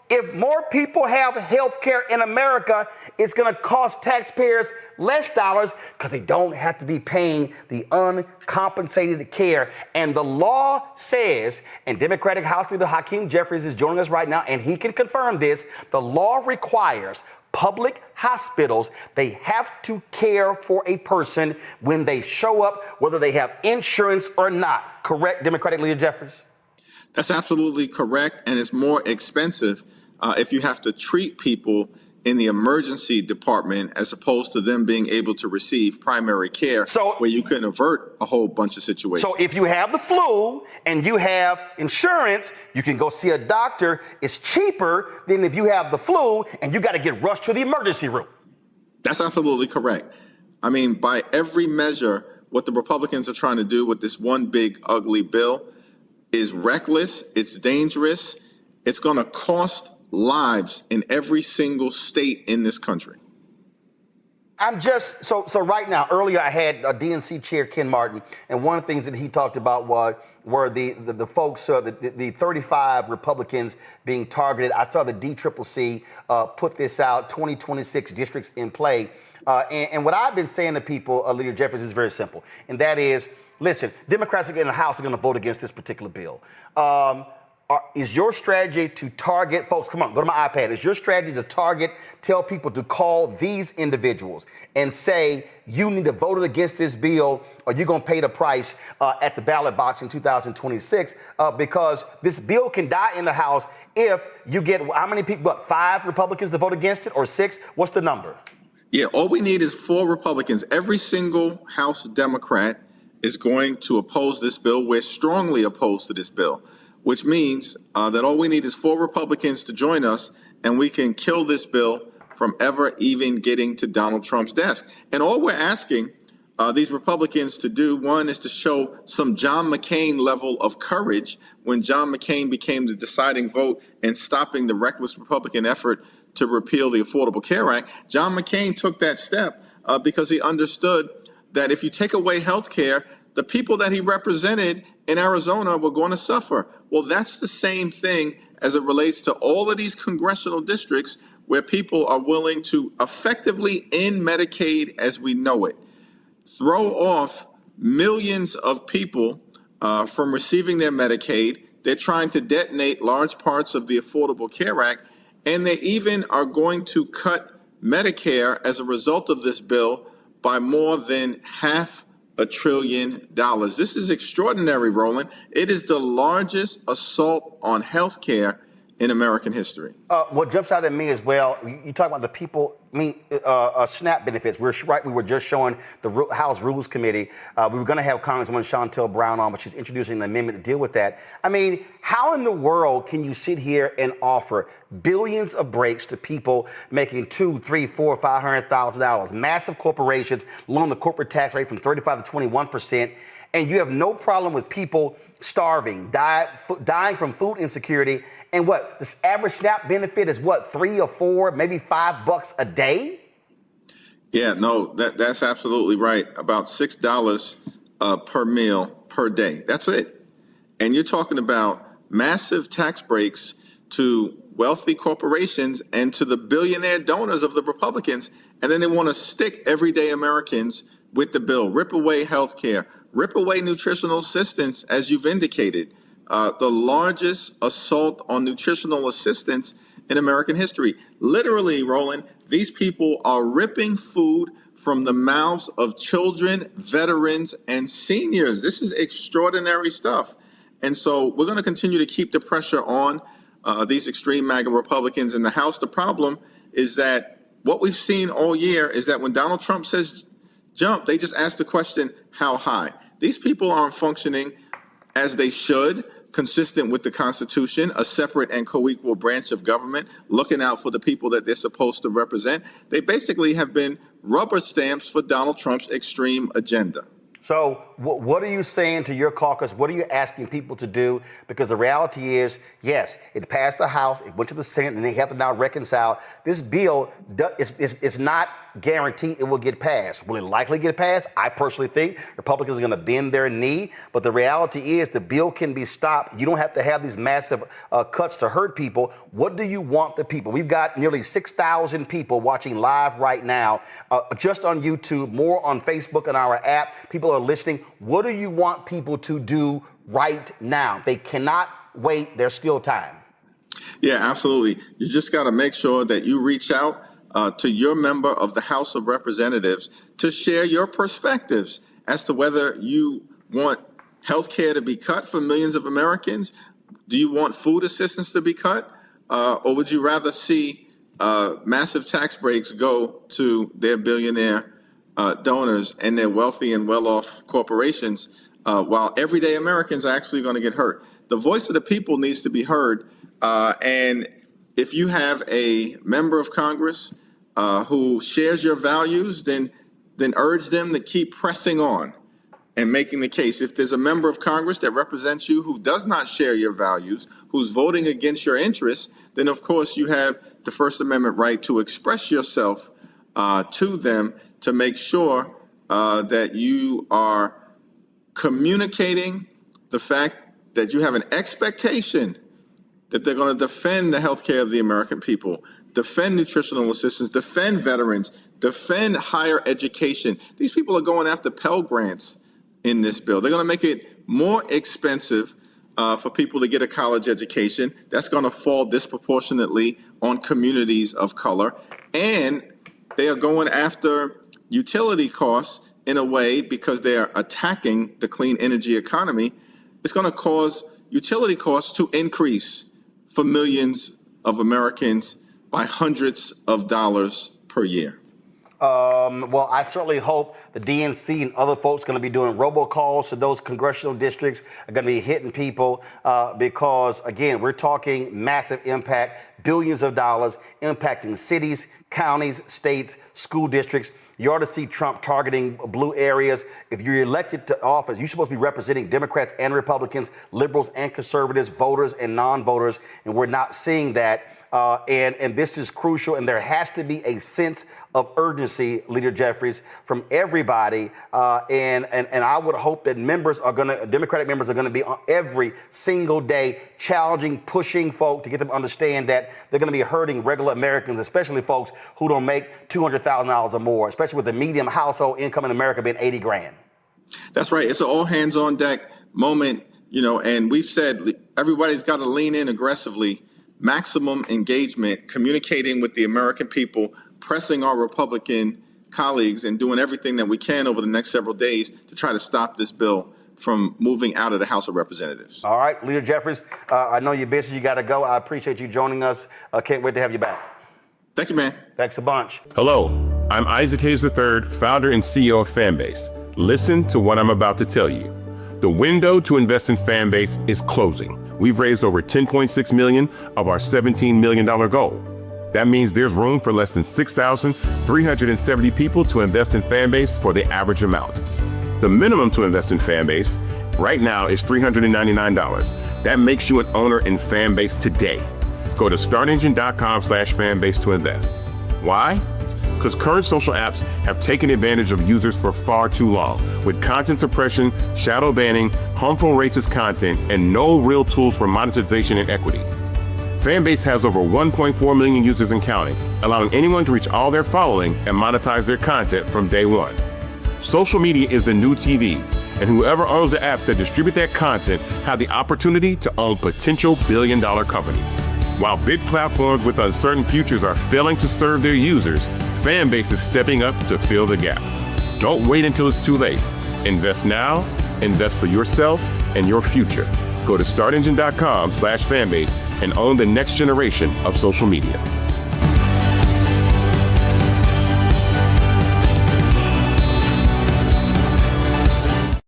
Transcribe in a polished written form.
If more people have health care in America, it's going to cost taxpayers less dollars because they don't have to be paying the uncompensated care. And the law says, and Democratic House Leader Hakeem Jeffries is joining us right now, and he can confirm this, the law requires public hospitals, they have to care for a person when they show up, whether they have insurance or not. Correct, Democratic Leader Jeffries? That's absolutely correct, and it's more expensive if you have to treat people in the emergency department as opposed to them being able to receive primary care, where you can avert a whole bunch of situations. So if you have the flu and you have insurance, you can go see a doctor. It's cheaper than if you have the flu and you got to get rushed to the emergency room. That's absolutely correct. I mean, by every measure, what the Republicans are trying to do with this one big, ugly bill is reckless. It's dangerous. It's going to cost lives in every single state in this country. I'm just, so right now, earlier I had DNC Chair Ken Martin, and one of the things that he talked about were the folks, the 35 Republicans being targeted. I saw the DCCC put this out, 2026 districts in play. And what I've been saying to people, Leader Jeffries, is very simple. And that is, listen, Democrats in the House are going to vote against this particular bill. Is your strategy to target, folks, come on, go to my iPad. Is your strategy to target, tell people to call these individuals and say, you need to vote against this bill or you're going to pay the price at the ballot box in 2026 because this bill can die in the House if you get, how many people, what, 5 Republicans to vote against it or 6? What's the number? Yeah, all we need is 4 Republicans. Every single House Democrat is going to oppose this bill. We're strongly opposed to this bill, which means that all we need is 4 Republicans to join us, and we can kill this bill from ever even getting to Donald Trump's desk. And all we're asking these Republicans to do, one, is to show some John McCain level of courage when John McCain became the deciding vote in stopping the reckless Republican effort to repeal the Affordable Care Act. John McCain took that step because he understood that if you take away health care, the people that he represented in Arizona were going to suffer. Well, that's the same thing as it relates to all of these congressional districts where people are willing to effectively end Medicaid as we know it, throw off millions of people from receiving their Medicaid. They're trying to detonate large parts of the Affordable Care Act, and they even are going to cut Medicare as a result of this bill by more than $500 billion. This is extraordinary, Roland. It is the largest assault on health care in American history. What jumps out at me as well, you talk about the people, SNAP benefits. We were just showing the House Rules Committee. We were going to have Congresswoman Shontel Brown on, but she's introducing an amendment to deal with that. I mean, how in the world can you sit here and offer billions of breaks to people making $200,000, $300,000, $400,000, $500,000, massive corporations, lowering the corporate tax rate from 35 to 21%, and you have no problem with people starving, dying from food insecurity, and what, this average SNAP benefit is what, $3 or $4, maybe $5 a day? Yeah, no, that's absolutely right. About $6 per meal per day. That's it. And you're talking about massive tax breaks to wealthy corporations and to the billionaire donors of the Republicans. And then they want to stick everyday Americans with the bill, rip away health care, rip away nutritional assistance, as you've indicated, the largest assault on nutritional assistance in American history. Literally, Roland, these people are ripping food from the mouths of children, veterans, and seniors. This is extraordinary stuff. And so we're going to continue to keep the pressure on these extreme MAGA Republicans in the House. The problem is that what we've seen all year is that when Donald Trump says jump, they just ask the question, how high? These people aren't functioning as they should, consistent with the Constitution, a separate and co-equal branch of government, looking out for the people that they're supposed to represent. They basically have been rubber stamps for Donald Trump's extreme agenda. So What are you saying to your caucus? What are you asking people to do? Because the reality is, yes, it passed the House, it went to the Senate, and they have to now reconcile. This bill is not guaranteed it will get passed. Will it likely get passed? I personally think Republicans are going to bend their knee. But the reality is the bill can be stopped. You don't have to have these massive cuts to hurt people. What do you want the people? We've got nearly 6,000 people watching live right now, just on YouTube, more on Facebook and our app. People are listening. What do you want people to do right now? They cannot wait. There's still time. Yeah, absolutely. You just got to make sure that you reach out to your member of the House of Representatives to share your perspectives as to whether you want health care to be cut for millions of Americans. Do you want food assistance to be cut? Or would you rather see massive tax breaks go to their billionaire donors and their wealthy and well-off corporations, while everyday Americans are actually going to get hurt? The voice of the people needs to be heard. And if you have a member of Congress who shares your values, then urge them to keep pressing on and making the case. If there's a member of Congress that represents you who does not share your values, who's voting against your interests, then of course you have the First Amendment right to express yourself to them to make sure that you are communicating the fact that you have an expectation that they're going to defend the health care of the American people, defend nutritional assistance, defend veterans, defend higher education. These people are going after Pell Grants in this bill. They're going to make it more expensive for people to get a college education. That's going to fall disproportionately on communities of color. And they are going after utility costs in a way, because they are attacking the clean energy economy. It's going to cause utility costs to increase for millions of Americans by hundreds of dollars per year. Well, I certainly hope the DNC and other folks are going to be doing robocalls to those congressional districts, are going to be hitting people because, again, we're talking massive impact, billions of dollars impacting cities, counties, states, school districts. You ought to see Trump targeting blue areas. If you're elected to office, you're supposed to be representing Democrats and Republicans, liberals and conservatives, voters and non-voters, and we're not seeing that. And this is crucial, and there has to be a sense of urgency, Leader Jeffries, from everybody. And I would hope that Democratic members are going to be on every single day challenging, pushing folk to get them to understand that they're going to be hurting regular Americans, especially folks who don't make $200,000 or more, especially with the median household income in America being 80 grand. That's right. It's an all hands on deck moment, and we've said everybody's got to lean in aggressively. Maximum engagement, communicating with the American people, pressing our Republican colleagues, and doing everything that we can over the next several days to try to stop this bill from moving out of the House of Representatives. All right, Leader Jeffries, I know you're busy. You got to go. I appreciate you joining us. Can't wait to have you back. Thank you, man. Thanks a bunch. Hello, I'm Isaac Hayes III, founder and CEO of Fanbase. Listen to what I'm about to tell you. The window to invest in Fanbase is closing. We've raised over $10.6 million of our $17 million goal. That means there's room for less than 6,370 people to invest in Fanbase for the average amount. The minimum to invest in Fanbase right now is $399. That makes you an owner in Fanbase today. Go to startengine.com/fanbase to invest. Why? Because current social apps have taken advantage of users for far too long, with content suppression, shadow banning, harmful racist content, and no real tools for monetization and equity. Fanbase has over 1.4 million users and counting, allowing anyone to reach all their following and monetize their content from day one. Social media is the new TV, and whoever owns the apps that distribute that content have the opportunity to own potential billion-dollar companies. While big platforms with uncertain futures are failing to serve their users, Fanbase is stepping up to fill the gap. Don't wait until it's too late. Invest now, invest for yourself and your future. Go to startengine.com/fanbase and own the next generation of social media.